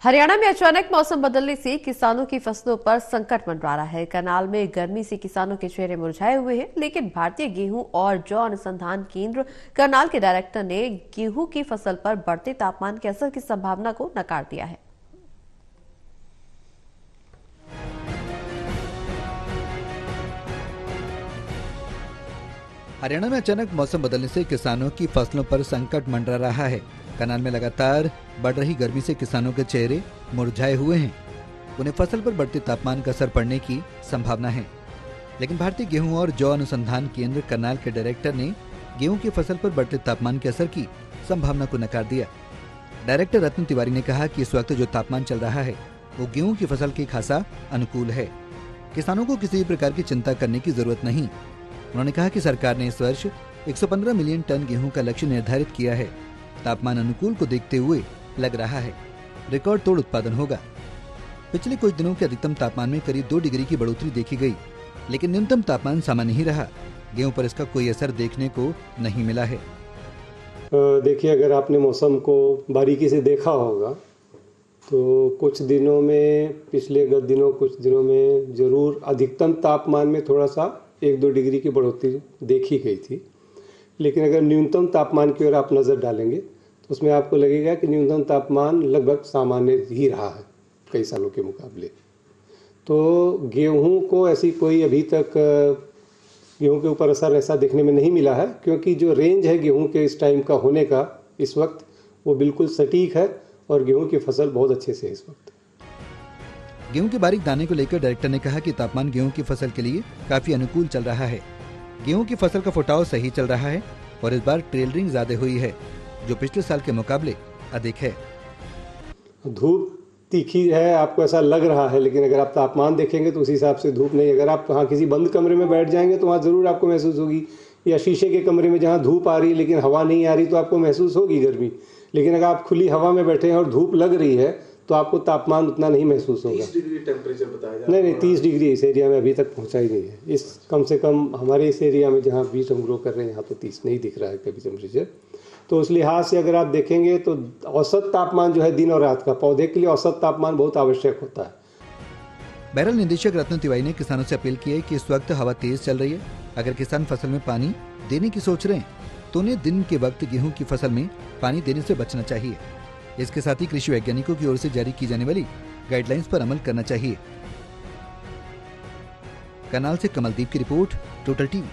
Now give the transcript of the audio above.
हरियाणा में अचानक मौसम बदलने से किसानों की फसलों पर संकट मंडरा रहा है। करनाल में गर्मी से किसानों के चेहरे मुरझाए हुए हैं, लेकिन भारतीय गेहूं और जौ अनुसंधान केंद्र करनाल के डायरेक्टर ने गेहूं की फसल पर बढ़ते तापमान के असर की संभावना को नकार दिया है। हरियाणा में अचानक मौसम बदलने से किसानों की फसलों पर संकट मंडरा रहा है। करनाल में लगातार बढ़ रही गर्मी से किसानों के चेहरे मुरझाए हुए हैं। उन्हें फसल पर बढ़ते तापमान का असर पड़ने की संभावना है, लेकिन भारतीय गेहूं और जौ अनुसंधान केंद्र करनाल के डायरेक्टर ने गेहूं की फसल पर बढ़ते तापमान के असर की संभावना को नकार दिया। डायरेक्टर रत्न तिवारी ने कहा कि इस वक्त जो तापमान चल रहा है वो गेहूं की फसल के खासा अनुकूल है। किसानों को किसी भी प्रकार की चिंता करने की जरूरत नहीं। उन्होंने कहा कि सरकार ने इस वर्ष 115 मिलियन टन गेहूं का लक्ष्य निर्धारित किया है। तापमान अनुकूल को देखते हुए लग रहा है रिकॉर्ड तोड़ उत्पादन होगा। पिछले कुछ दिनों के अधिकतम तापमान में करीब 2 डिग्री की बढ़ोतरी देखी गई, लेकिन न्यूनतम तापमान सामान्य ही रहा। गेहूं पर इसका कोई असर देखने को नहीं मिला है। देखिए, अगर आपने मौसम को बारीकी से देखा होगा तो कुछ दिनों में, पिछले कुछ दिनों में जरूर अधिकतम तापमान में थोड़ा सा 1-2 डिग्री की बढ़ोतरी देखी गई थी, लेकिन अगर न्यूनतम तापमान की ओर आप नज़र डालेंगे तो उसमें आपको लगेगा कि न्यूनतम तापमान लगभग सामान्य ही रहा है कई सालों के मुकाबले। तो गेहूं को ऐसी कोई अभी तक गेहूं के ऊपर असर ऐसा देखने में नहीं मिला है, क्योंकि जो रेंज है गेहूं के इस टाइम का होने का इस वक्त वो बिल्कुल सटीक है और गेहूं की फसल बहुत अच्छे से इस वक्त। गेहूं के बारीक दाने को लेकर डायरेक्टर ने कहा कि तापमान गेहूं की फसल के लिए काफी अनुकूल चल रहा है। गेहूं की फसल का फुटाव सही चल रहा है और इस बार ट्रेलरिंग ज्यादा हुई है, जो पिछले साल के मुकाबले अधिक है। धूप तीखी है, आपको ऐसा लग रहा है, लेकिन अगर आप तापमान देखेंगे तो उस हिसाब से धूप नहीं। अगर आप वहाँ किसी बंद कमरे में बैठ जाएंगे तो वहाँ ज़रूर आपको महसूस होगी, या शीशे के कमरे में जहाँ धूप आ रही लेकिन हवा नहीं आ रही तो आपको महसूस होगी गर्मी। लेकिन अगर आप खुली हवा में बैठे हैं और धूप लग रही है तो आपको तापमान उतना नहीं महसूस होगा। 30 डिग्री टेम्परेचर बताया जा रहा है। नहीं, 30 डिग्री इस एरिया में अभी तक पहुंचा ही नहीं है। इस कम से कम हमारे इस एरिया में जहाँ बीज हम ग्रो कर रहे हैं यहाँ तो 30 नहीं दिख रहा है कभी टेम्परेचर। तो उस लिहाज से अगर आप देखेंगे तो औसत तापमान जो है दिन और रात का, पौधे के लिए औसत तापमान बहुत आवश्यक होता है। बहरहाल निदेशक रत्न तिवारी ने किसानों से अपील की है कि इस वक्त हवा तेज चल रही है। अगर किसान फसल में पानी देने की सोच रहे हैं तो उन्हें दिन के वक्त गेहूं की फसल में पानी देने से बचना चाहिए। इसके साथ ही कृषि वैज्ञानिकों की ओर से जारी की जाने वाली गाइडलाइंस पर अमल करना चाहिए। करनाल से कमलदीप की रिपोर्ट, टोटल टीवी।